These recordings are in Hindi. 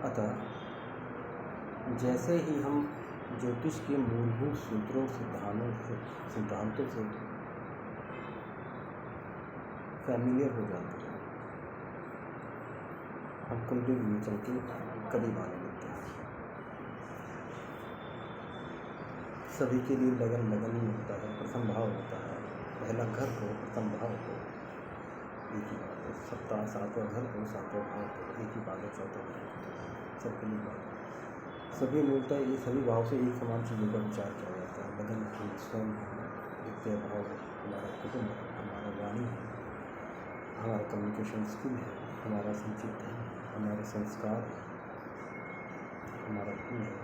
अतः जैसे ही हम ज्योतिष के मूलभूत सूत्रों सिद्धांतों से फैमिलियर हो जाते हैं, हम कुंडली विवेचन के करीब आने लगते हैं। सभी के लिए लगन ही होता है, प्रथम भाव होता है। पहला घर हो, प्रथम भाव हो, एक ही बात है। सप्ताह सातवां घर हो, सातवां भाव हो, एक ही बात है। चौथा घर सबके लिए बात है। सभी मूलतः ये सभी भाव से एक समान चीज़ों का विचार किया जाता है। लगन की स्वयं द्वितीय भाव हमारा कुटुंब है, हमारा वाणी है, हमारा कम्युनिकेशन स्किल है, हमारा संचित है, हमारे संस्कार है, हमारा गुण है,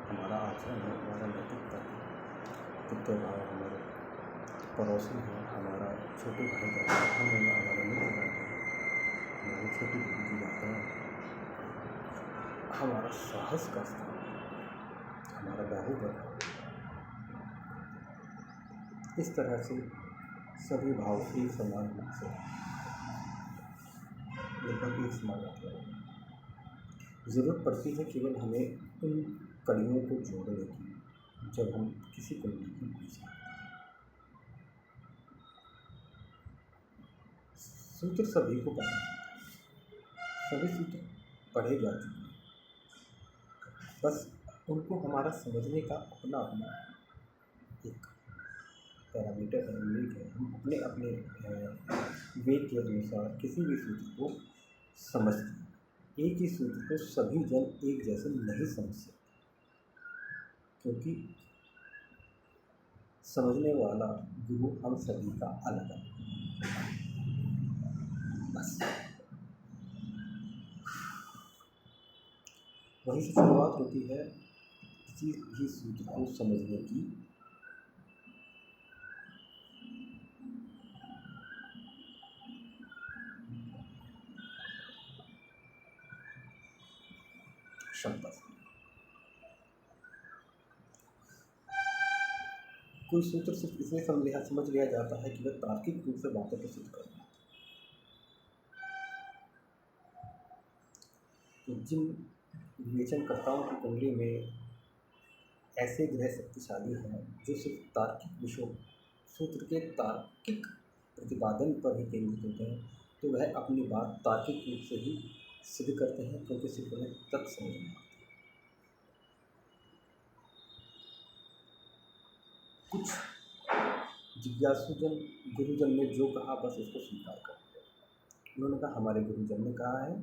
हमारा आचरण है, हमारा नैतिकता है। तृतीय भाव हमारे पड़ोसी हैं, हमारा छोटे भाई का हम है, हमारा मित्र है, हमारी छोटी बहन की बातें हैं, हमारा साहस का स्थान है, हमारा बाहुबल है। इस तरह से सभी भाव एक समान रूप से लगभग एक समान होते हैं। ज़रूरत पड़ती है केवल हमें उन कड़ियों को जोड़ने की जब हम किसी कुंडली की पूजा। सूत्र सभी को पता है, सभी सूत्र पढ़े जा चुके हैं, बस उनको हमारा समझने का अपना अपना एक पैरामीटर है, विवेक है। हम अपने अपने विवेक के अनुसार किसी भी सूत्र को समझते हैं। एक ही सूत्र को सभी जन एक जैसे नहीं समझ सकते, क्योंकि समझने वाला गुरु हम सभी का अलग है। बस वहीं से शुरुआत होती है किसी भी सूत्र को समझने की। क्षमता से कोई सूत्र सिर्फ इसलिए समझ लिया जाता है कि वह तार्किक रूप से बातों को सिद्ध करता है। तो जिन विवेचनकर्ताओं की कुंडली में ऐसे ग्रह शक्तिशाली हैं जो सिर्फ तार्किक विषयों सूत्र के तार्किक प्रतिपादन पर ही केंद्रित होते हैं, तो वह अपनी बात तार्किक रूप से ही सिद्ध करते हैं, क्योंकि सिर्फ उन्हें तर्क समझ में आता है। कुछ जिज्ञासुजन गुरुजन ने जो कहा बस उसको स्वीकार कर दिया। उन्होंने कहा हमारे गुरुजन ने कहा है,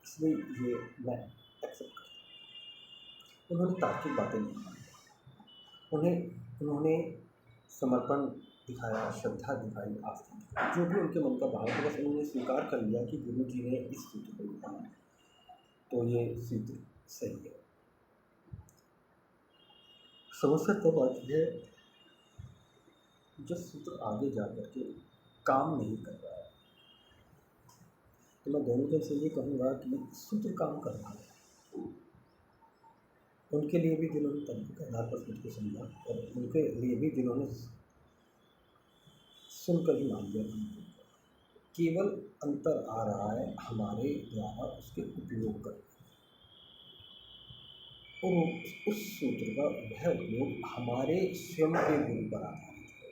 इसलिए ये मैं एक्सेप्ट करता हूँ। उन्होंने तार्किक बातें नहीं मानी, उन्होंने समर्पण दिखाया, श्रद्धा दिखाई, आस्था दिखाई, जो भी उनके मन का भाव था, बस उन्होंने स्वीकार कर लिया कि गुरु जी ने इस सूत्र को लिखा है तो ये सूत्र सही है। समस्या तब आती है जब सूत्र आगे जा कर के काम नहीं कर रहा है। तो मैं दोनों जन से ये कहूँगा कि सूत्र काम कर रहा है, उनके लिए भी जिन्होंने तंत्र के आधार पर सूत्र को समझा, और उनके लिए भी जिन्होंने सुनकर ही मान लिया। केवल अंतर आ रहा है हमारे द्वारा उसके उपयोग कर, और उस सूत्र का वह उपयोग हमारे स्वयं के गुरु पर आधारित है।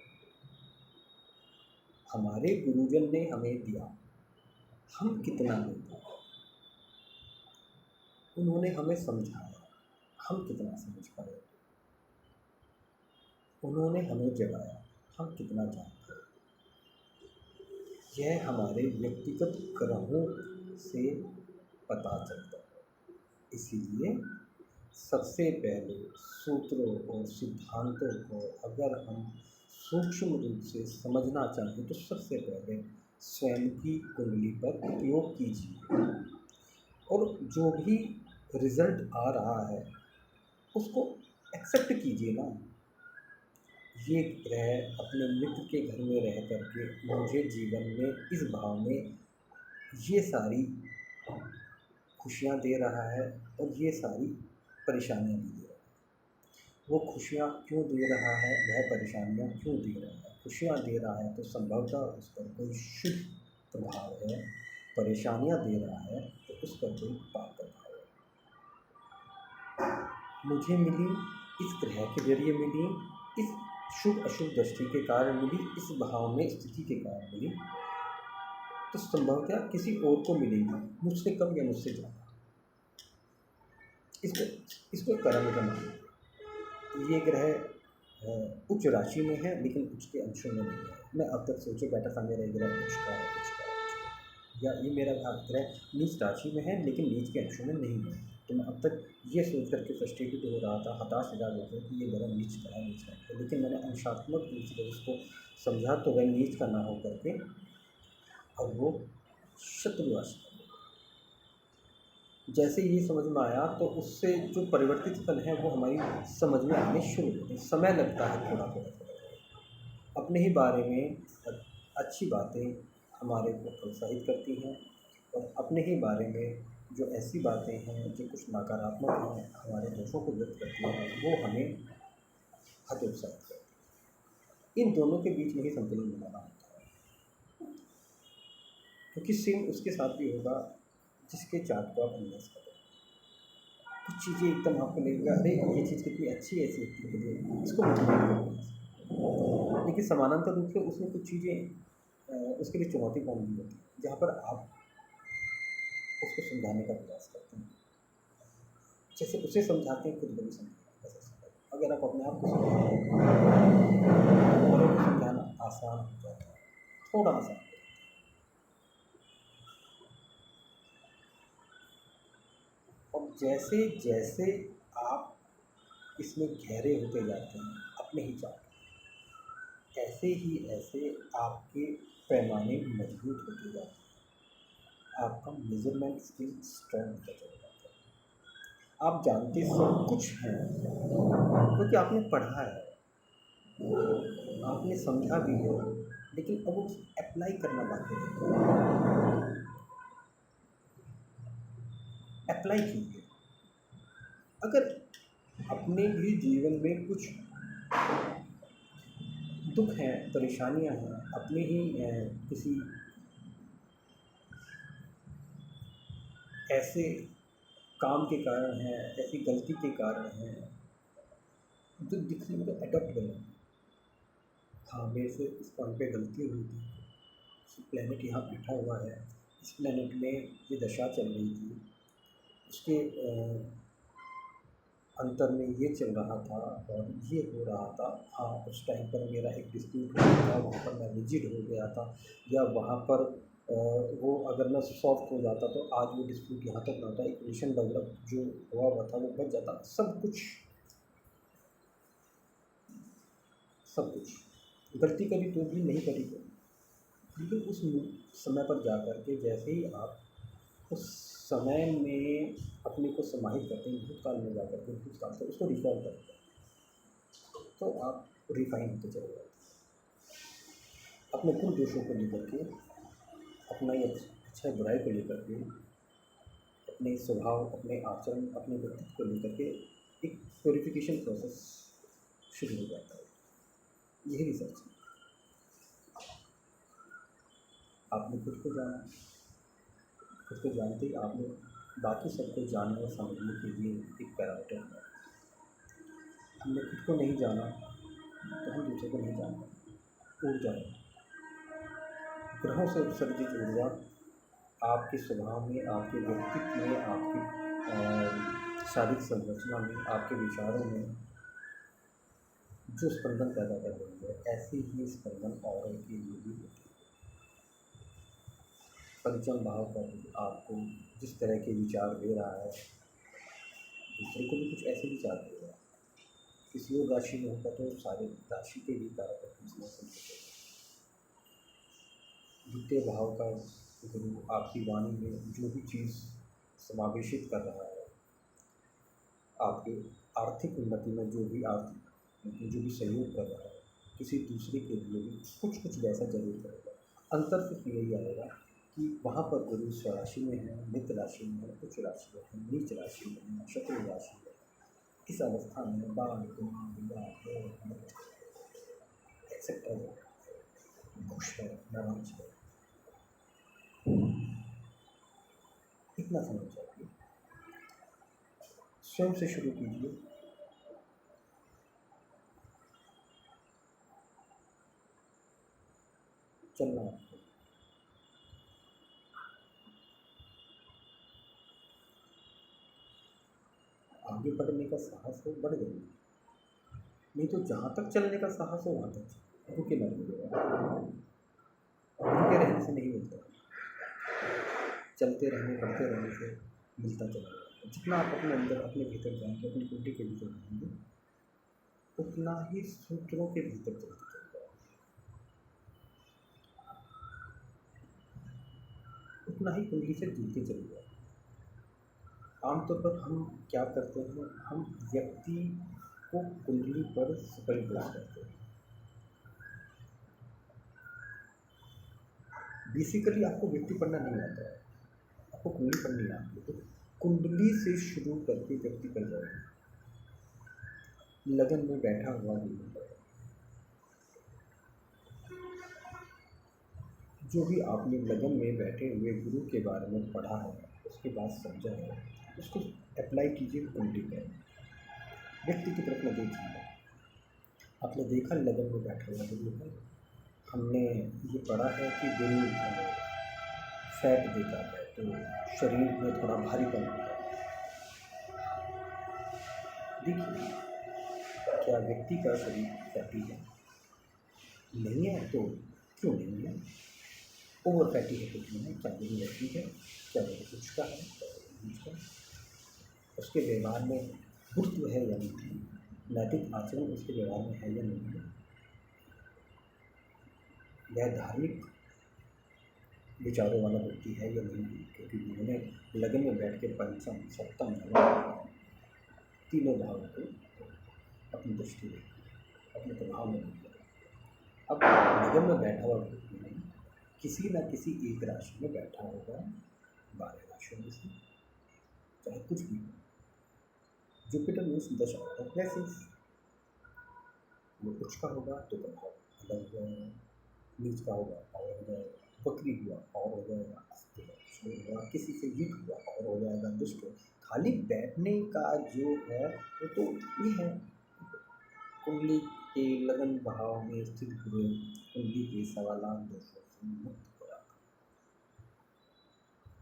हमारे गुरुजन ने हमें दिया, हम कितना लेते हैं। उन्होंने हमें समझाया, हम कितना समझ पाए। उन्होंने हमें जगाया, हम कितना जान पाए। यह हमारे व्यक्तिगत ग्रहों से पता चलता है। इसीलिए सबसे पहले सूत्रों और सिद्धांतों को अगर हम सूक्ष्म रूप से समझना चाहें तो सबसे पहले स्वयं की कुंडली पर उपयोग कीजिए, और जो भी रिजल्ट आ रहा है उसको एक्सेप्ट कीजिए ना। ये ग्रह अपने मित्र के घर में रह करके मुझे जीवन में इस भाव में ये सारी खुशियाँ दे रहा है और ये सारी परेशानियाँ भी दे रहा है। वो खुशियाँ क्यों दे रहा है, वह परेशानियाँ क्यों दे रहा है। खुशियाँ दे रहा है तो संभवतः उस पर कोई शुभ प्रभाव है, परेशानियाँ दे रहा है तो उस पर कोई पाप प्रभाव है। मुझे मिली, इस ग्रह के जरिए मिली, इस शुभ अशुभ दृष्टि के कारण मिली, इस भाव में स्थिति के कारण मिली, तो संभवतः किसी और को मिलेगी, मुझसे कम या मुझसे ज़्यादा। इसको इसको पैरामीटर मानिए। ये ग्रह उच्च राशि में है लेकिन उच्च के अंशों में नहीं है। मैं अब तक सोचे बैठा था मेरा ग्रह उच्च का है, उच्च का है, उच्च का है। या ये मेरा ग्रह नीच राशि में है लेकिन नीच के अंशों में नहीं है। तो मैं अब तक ये सोच करके फ्रस्ट्रेटेड हो रहा था, हताश इलाज होता कि ये ग्रह नीच का है, नीच का है। लेकिन मैंने अंशात्मक रूप से उसको समझा तो वह नीच का ना हो करके अब वो शत्रु राशि का। जैसे ये समझ में आया तो उससे जो परिवर्तित फल है वो हमारी समझ में आने शुरू होते हैं। समय लगता है थोड़ा थोड़ा। अपने ही बारे में अच्छी बातें हमारे को प्रोत्साहित करती हैं और अपने ही बारे में जो ऐसी बातें हैं जो कुछ नकारात्मक हैं, हमारे दोषों को व्यक्त करती हैं, वो हमें हतोत्साहित करती हैं। इन दोनों के बीच में ही संतुलन बनाना होता है, क्योंकि सेम उसके साथ भी होगा जिसके चार्ट को आप एनालाइज करें। कुछ चीज़ें एकदम आपको लगेगा अरे ये चीज़ कितनी अच्छी है इस व्यक्ति के लिए, इसको मोटिवेट करें। लेकिन समानांतर रूप से उसमें कुछ चीज़ें उसके लिए चुनौतीपूर्ण भी होती हैं, जहाँ पर आप उसको समझाने का प्रयास करते हैं। जैसे उसे समझाते हैं खुद को भी समझाते हैं। अगर आप अपने आप को समझाते हैं औरों को समझाना आसान हो जाता है, थोड़ा आसान। और जैसे जैसे आप इसमें गहरे होते जाते हैं अपने ही चार्ट, ऐसे ही ऐसे आपके पैमाने मजबूत होते जाते हैं, आपका मेजरमेंट स्किल स्ट्रॉन्ग होता चला जाता है। आप जानते सब कुछ हैं क्योंकि आपने पढ़ा है, आपने समझा भी है, लेकिन अब उस अप्लाई करना बाकी है। अप्लाई कीजिए। अगर अपने भी जीवन में कुछ दुख हैं, परेशानियां हैं, अपने ही किसी ऐसे काम के कारण हैं, ऐसी गलती के कारण हैं जो दिखने में तो अडॉप्ट करें। हाँ, मेरे से इस पॉइंट पे गलती हुई थी, इस प्लैनेट यहाँ बैठा हुआ है, इस प्लैनेट में ये दशा चल रही थी, उसके अंतर में ये चल रहा था और ये हो रहा था। हाँ, उस टाइम पर मेरा एक डिस्प्यूट हो गया था, वहाँ पर मैं रिजिड हो गया था, या वहाँ पर वो अगर मैं सॉफ्ट हो जाता तो आज वो डिस्प्यूट यहाँ तक ना होता, एक रिलेशन डेवलप जो हुआ था वो बच जाता। सब कुछ गलती करी तो भी, नहीं करी तो, लेकिन उस समय पर जा कर के जैसे ही आप उस समय में अपने को समाहित करते हैं, भूतकाल में जाकर के भूतकाल से उसको रिकॉल करते हैं, तो आप रिफाइन होते चले जाते हैं। अपने कुल दोषों को लेकर के, अपना ये अच्छा बुराई को लेकर के, अपने स्वभाव, अपने आचरण, अपने व्यक्तित्व को लेकर के एक प्योरिफिकेशन प्रोसेस शुरू हो जाता है। यही रिसर्च है। आपने खुद को जाना, खुद को जानते ही आपने बाकी सबको जानने और समझने के लिए एक पैरामीटर है। हमने खुद को नहीं जाना तो हम दूसरे को नहीं जान पाएंगे। ऊर्जा है, ग्रहों से उत्सर्जित ऊर्जा आपके स्वभाव में, आपके व्यक्तित्व में, आपकी शारीरिक संरचना में, आपके विचारों में जो स्पंदन पैदा कर रही है, ऐसे ही स्पंदन और के लिए भी होती है। पंचम भाव पर आपको जिस तरह के विचार दे रहा है, दूसरे को भी कुछ ऐसे विचार दे रहा है। किसी और राशि में होगा तो सारे राशि के भी कारक द्वितीय भाव का गुरु आपकी वाणी में जो भी चीज़ समावेशित कर रहा है, आपके आर्थिक उन्नति में जो भी सहयोग कर रहा है, किसी दूसरे के लिए भी कुछ वैसा जरूर करेगा। अंतर सिर्फ यही आएगा कि वहाँ पर गुरु स्वराशि में है, मित्र राशि में है, उच्च राशि में है, नीच राशि में है, शत्रु राशि में है। इस अवस्था में बाल एक्सेट्रा खुश है, नाराज है, इतना समझ जाइए। स्वयं से शुरू कीजिए। चलना आपको, आगे बढ़ने का साहस हो बढ़ जाइए, नहीं तो जहाँ तक चलने का साहस हो वहाँ तक चलिए। रुके ना रहिए, रुके रहने से नहीं मिलता, चलते रहने बढ़ते रहने से मिलता चला जाएगा। जितना आप अपने अंदर अपने भीतर जाएंगे, अपनी कुंडी के भीतर जाएंगे, उतना ही सूत्रों के भीतर चलते चले जाएंगे, उतना ही कुंडली से जुड़ते चले जाएंगे। आमतौर पर हम क्या करते हैं, हम व्यक्ति को कुंडली पर सुपरिम्पोज करते हैं। बेसिकली आपको व्यक्ति पढ़ना नहीं आता है, आपको कुंडली पढ़नी आती है, तो कुंडली से शुरू करके व्यक्ति कर जाएगा। लगन में बैठा हुआ नहीं पड़ेगा। जो भी आपने लगन में बैठे हुए गुरु के बारे में पढ़ा है, उसके बाद समझा है, उसको अप्लाई कीजिए कुंडली पर। व्यक्ति की तरफ न देखिए। आपने देखा लगन में बैठा हुआ गुरु है, हमने ये पढ़ा है कि गुरु फैट देता है तो शरीर में थोड़ा भारीपन होता है। देखिए, क्या व्यक्ति का शरीर फैटी है? नहीं है तो क्यों नहीं है? ओवर फैटी है तो क्यों है? क्या वो लड़की है? क्या वो कुछ का है? क्या वो कुछ का? उसके व्यवहार में गुरुत्व है या नहीं? नैतिक आचरण उसके व्यवहार में है या नहीं है? वह धार्मिक विचारों वाला व्यक्ति है या नहीं? क्योंकि उन्होंने लगन में बैठ के पंचम सप्तम तीनों भावों को अपनी दृष्टि में, अपने प्रभाव में नहीं किया। अब लगन में बैठा हुआ व्यक्ति किसी न किसी एक राशि में बैठा होगा, 12 राशियों में से, चाहे कुछ भी हो। जुपिटर मीन्स दशा ऑफ प्लेसेस, वो उच्च का होगा तो प्रभाव अलग हो जाएगा, नीच का होगा और हो जाएगा, बकरी हुआ और हो जाएगा, हुआ किसी से युद्ध हुआ और हो जाएगा, दुष्ट हो। खाली बैठने का जो है वो तो ये है, कुंडली के लगन भाव में स्थित हुए कुंडली के सवालात दोषों से मुक्त करा,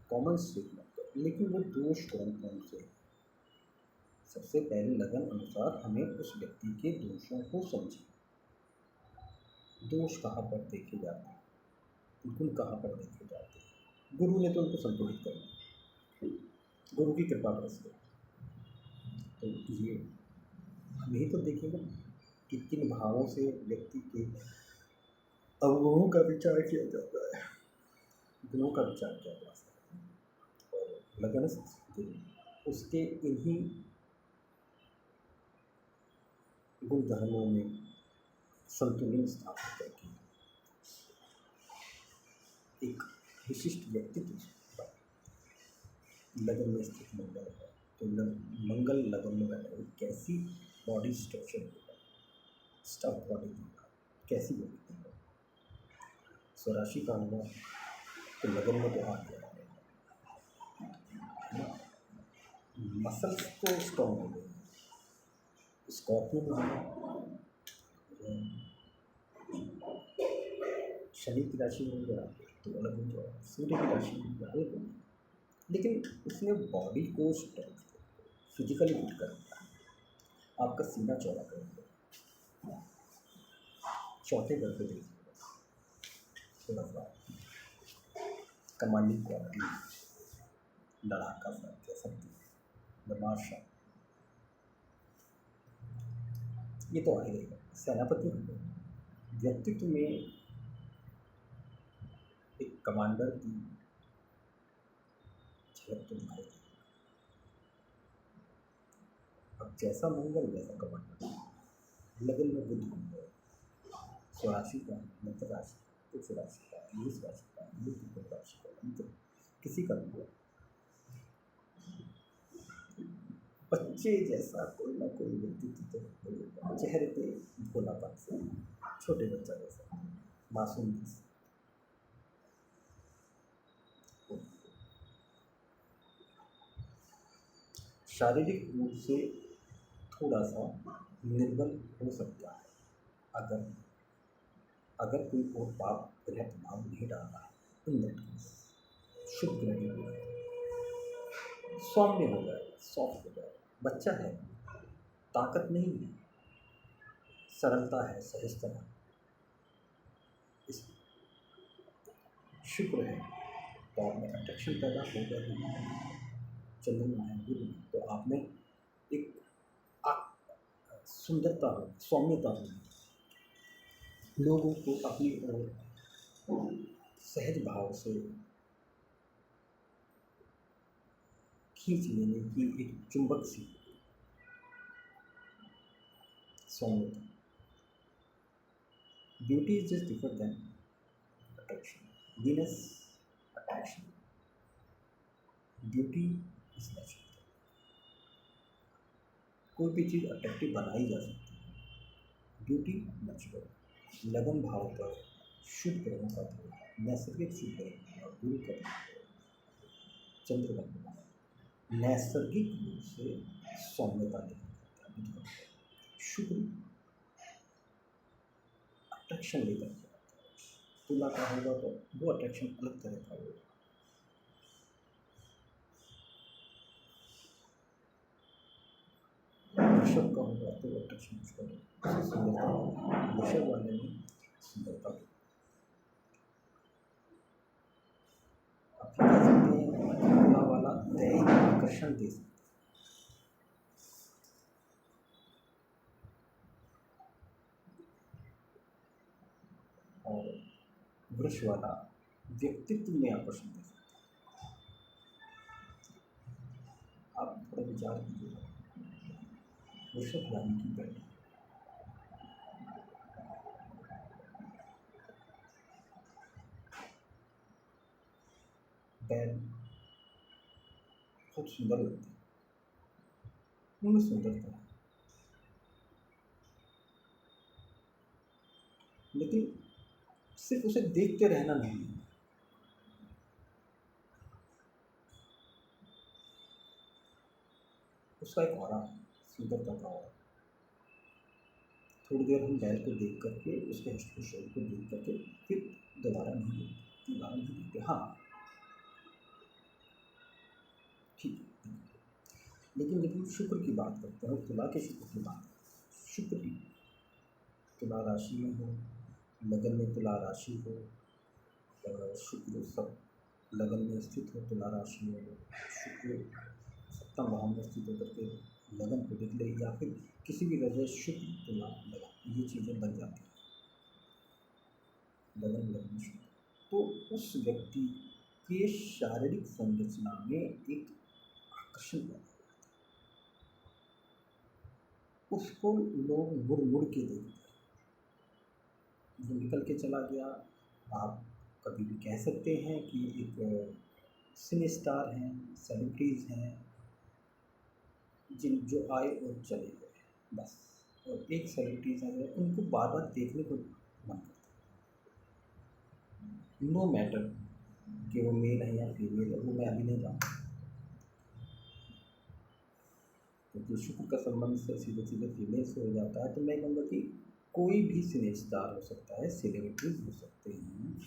कॉमन स्टेटमेंट। लेकिन वो दोष कौन कौन से? सबसे पहले लगन अनुसार हमें उस व्यक्ति के दोषों को समझें। दोष कहाँ पर देखे जाते हैं, गुण कहाँ पर देखे जाते हैं? गुरु ने तो उनको संतुलित कर दिया, गुरु की कृपा बरस गई। तो ये हम यही तो देखेंगे कि किन भावों से व्यक्ति के अवगुणों का विचार किया जाता है, गुणों का विचार किया जा सकता है। और लगनस्थ गुरु उसके इन्हीं गुण धर्मों में संतुलन स्थापित करके एक विशिष्ट व्यक्तित्व लगन में स्थित मंगल है। तो मंगल लगन में बैठा कैसी बॉडी स्ट्रक्चर होगा, स्टफ बॉडी होगा, कैसी बॉडी होगा। स्वराशि का होगा तो लगन में तो आ गया, मसल्स तो स्ट्रॉन्ग हो गए। स्कॉर्पियो में शनि की राशि में गया तो अलग हो जाएगा, सूर्य की राशि में गया अलग हो जाएगा। लेकिन उसने बॉडी को स्ट्रेंथ फिजिकली फिट कर दिया, आपका सीना चौड़ा कर दिया, चौथे घर पे देखिए थोड़ा सा कमांडिंग क्वालिटी, लड़ाका सा कह सकते हैं, बदमाश सा, ये तो आ ही रहेगा। सेनापति व्यक्तित्व में एक कमांडर की झलक तो दिखाई देगी। अब जैसा मंगल वैसा कमांडर। लगन में बुध होंगे, स्वराशि का, मकर राशि, कुछ राशि का, मेष राशि का, मिथुन राशि का, किसी का भी हो, बच्चे जैसा कोई ना कोई व्यक्तित्व तो चेहरे पे भोलापन से, छोटे बच्चा जैसा, मासूम जैसा। शारीरिक रूप से थोड़ा सा निर्बल हो सकता है, अगर अगर कोई और पाप ग्रह प्रभाव नहीं डाल रहा है। इन दैट केस शुभ ग्रह की सौम्य हो जाए, सॉफ्ट हो जाए। बच्चा है, ताकत नहीं है, सरलता है, सहजता है। इस शुक्र है तो आप में अट्रैक्शन पैदा होगा ही। चंद्रमा है, गुरु है, तो आप में एक सुंदरता हो, सौम्यता हो, लोगों को अपनी ओर सहज भाव से खींच लेने की एक चुंबक सी सौम्यता। Beauty is just different than attraction. Venus attraction, beauty is natural. कोई भी चीज़ अट्रैक्टिव बनाई जा सकती है, ब्यूटी नेचुरल। लगन भाव पर शुभ ग्रहों का प्रभाव, नैसर्गिक शुभ ग्रह और गुरु का चंद्र का प्रभाव नैसर्गिक रूप से सौम्यता लेकर आता है। शुक्र अट्रैक्शन लेकर के आता है। तुला का होगा तो वो अट्रैक्शन अलग तरह का होगा। वृषभ का होगा तो वो अट्रैक्शन उसका सुंदरता होगा। वृषभ वाले में सुंदरता होगी। आप कह सकते हैं तुला वाला दैहिक आकर्षण दे सकते हैं, और वृष वाला व्यक्तित्व में आकर्षण दे सकता है। आप थोड़ा विचार कीजिए। वृषभ रानी की बैठ बैल बहुत सुंदर लगते हैं, उनमें सुंदरता है, लेकिन सिर्फ उसे देखते रहना नहीं है। उसका एक ऑरा है, सुंदरता का ऑरा। थोड़ी देर हम बैल को देख करके, उसके हस्तक्षेप को देख करके फिर दोबारा नहीं देखते। हाँ ठीक है, लेकिन जब हम शुक्र की बात करते हैं, तुला के शुक्र की बात करते हैं, शुक्र की तुला राशि में हो, लगन में तुला राशि हो, शुक्र सब लगन में स्थित हो, तुला राशि में हो, शुक्र सप्तम भाव में स्थित होकर के लगन को देख ले, या फिर किसी भी वजह शुक्र तुला लगन, ये चीज़ें बन जाती हैं। लगन शुक्र, तो उस व्यक्ति के शारीरिक संरचना में एक आकर्षण पैदा होता है। उसको लोग मुड़ मुड़ के देखते हैं। जो निकल के चला गया, आप कभी भी कह सकते हैं कि एक सिने स्टार हैं, सेलिब्रिटीज़ हैं, जो आए और चले गए, बस। और एक सेलिब्रिटीज़ हैं, उनको बार बार देखने को मन करता है। नो मैटर कि वो मेल है या फीमेल है, वो मैं अभी नहीं जानता, क्योंकि शुक्र का संबंध से सीधे सीधे फीमेल से हो जाता है। तो मैं कहूँगा कि कोई भी सिने स्टार हो सकता है, सेलिब्रिटीज़ हो सकते हैं,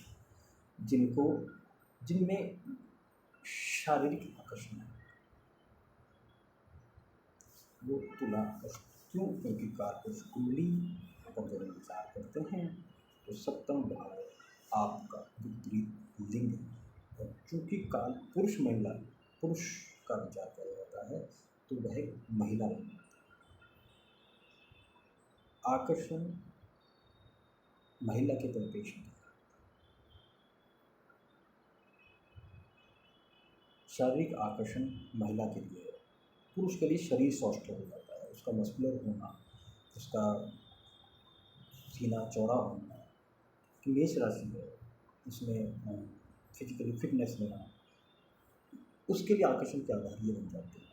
जिनमें शारीरिक आकर्षण है, वो तुला क्यों? क्योंकि कारपुरुष कुंडली पर जब विचार करते हैं तो सप्तम भाव आपका विपरीत लिंग है, और चूँकि काल पुरुष महिला पुरुष का विचार किया जाता है, तो वह महिला बन जाता है। आकर्षण महिला के परिपेक्ष में, शारीरिक आकर्षण महिला के लिए है, पुरुष के लिए शरीर सौष्ठ हो जाता है, उसका मस्कुलर होना, उसका सीना चौड़ा होना। मेष राशि है, उसमें फिजिकली फिटनेस लेना, उसके लिए आकर्षण के आधार ये बन जाते हैं,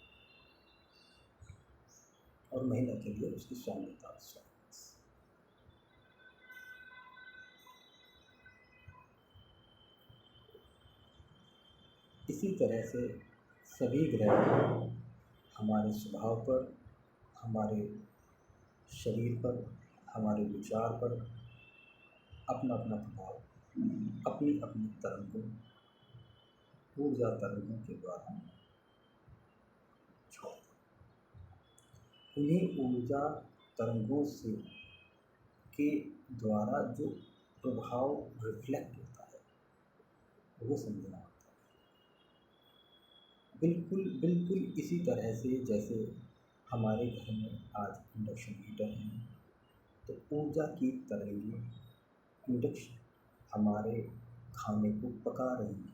और महिला के लिए उसकी सौम्यता, इसी तरह से सभी ग्रह हमारे स्वभाव पर, हमारे शरीर पर, हमारे विचार पर अपना अपना प्रभाव, अपनी अपनी तरंगों, ऊर्जा तरंगों के द्वारा छोड़ता है। उन्हीं ऊर्जा तरंगों से के द्वारा जो प्रभाव रिफ्लेक्ट होता है वो समझना होता है। बिल्कुल बिल्कुल इसी तरह से जैसे हमारे घर में आज इंडक्शन हीटर है, तो ऊर्जा की तरंगें इंडक्शन हमारे खाने को पका रही है,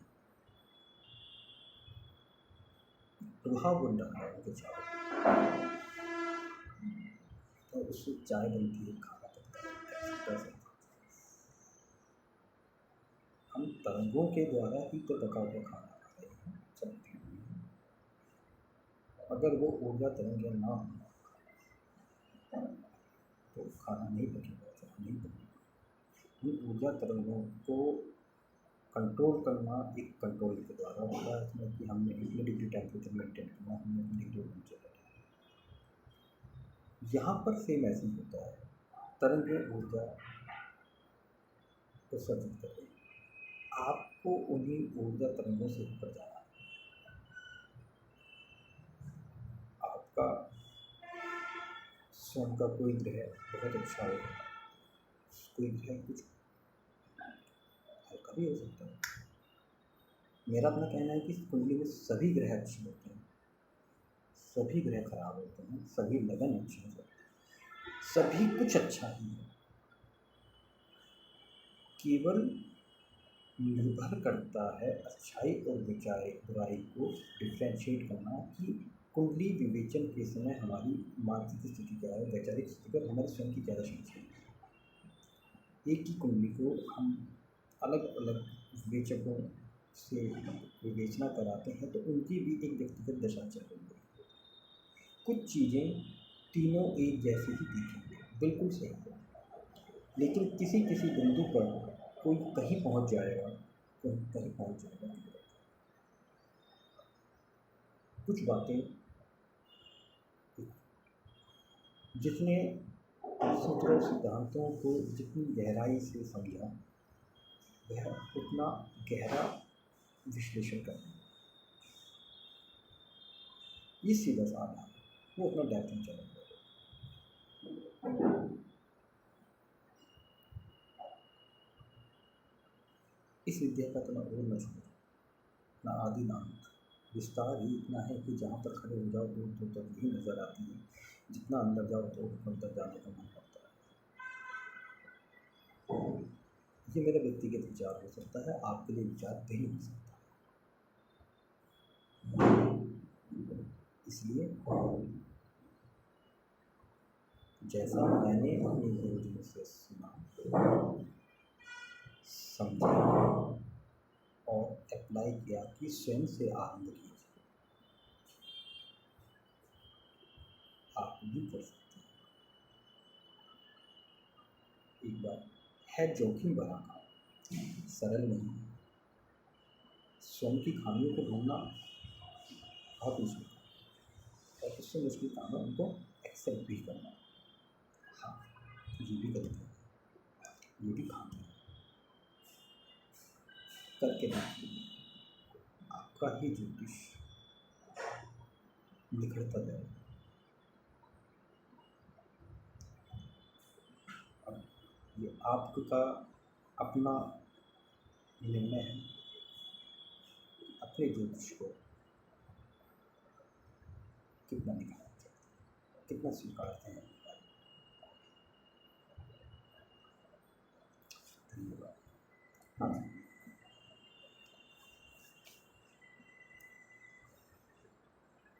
प्रभाव बन रहा है उनके चारों, तो उससे चाय बनती है, खाना पकता है। हम तरंगों के द्वारा ही तो पका हुआ खाना खा रहे हैं, चलती हुई। अगर वो ऊर्जा तरंगें ना हो तो खाना नहीं पकेगा, चाय नहीं बनेगा। उन ऊर्जा तरंगों को कंट्रोल करना एक कंट्रोल के द्वारा होता है, इसमें कि हमने इतने डिग्री टेम्परेचर मेंटेन करना, हमने इतनी डिग्री टेम्परेचर रखना। यहाँ पर सेम ऐसे ही होता है, तरंगें ऊर्जा को सर्जित कर रही है, आपको उन्हीं ऊर्जा तरंगों से ऊपर जाना है। आपका स्वयं का कोई ग्रह बहुत अच्छा हो, कोई ग्रह कुछ हल्का भी हो सकता है। मेरा अपना कहना है कि कुंडली में सभी ग्रह अच्छे होते हैं, सभी ग्रह खराब होते हैं, सभी लगन अच्छे होते हैं, सभी कुछ अच्छा ही है। केवल निर्भर करता है अच्छाई और बुराई को डिफ्रेंशिएट करना कि कुंडली विवेचन के समय हमारी मानसिक स्थिति क्या है, वैचारिक स्थिति पर हमारे स्वयं की ज़्यादा समझ है। एक ही कुंडली को हम अलग अलग विवेचकों से विवेचना कराते हैं तो उनकी भी एक व्यक्तिगत दशा चल रही है। कुछ चीज़ें तीनों एक जैसी ही दिखेंगी, बिल्कुल सही है, लेकिन किसी किसी बिंदु पर कोई कहीं पहुंच जाएगा, कोई कहीं पहुंच जाएगा। कुछ बातें जितने सूत्रों सिद्धांतों को जितनी गहराई से समझा वह उतना गहरा विश्लेषण करना, ये सीधा साधा वो अपना डेप्थ में चला गया। इस विद्या का तो और न छोड़ो, ना आदि ना अंत, विस्तार ही इतना है कि जहाँ पर खड़े हो जाओ दूर दूर तक यही नज़र आती है, जितना अंदर जाओ तो अंदर जाने का मन करता है। ये मेरा व्यक्तिगत विचार हो सकता है, आपके लिए विचार नहीं हो सकता। इसलिए जैसा मैंने अपने गुरुजी से सुना, समझा और अप्लाई किया कि स्वयं से आरंभ कीजिए, आप भी कर सकते हैं। एक बार है जोखिम भरा काम, सरल नहीं, स्वयं की खामियों को ढूंढना बहुत मुश्किल है और उससे मुश्किल काम है उनको एक्सेप्ट भी करना। हाँ, ये भी गलती है, ये भी खामी है, करके देखिए, आपका ही ज्योतिष निखरता जाएगा। अब ये आपका अपना निर्णय है, अपने ज्योतिष को कितना निखारना चाहते हैं, कितना स्वीकारते हैं।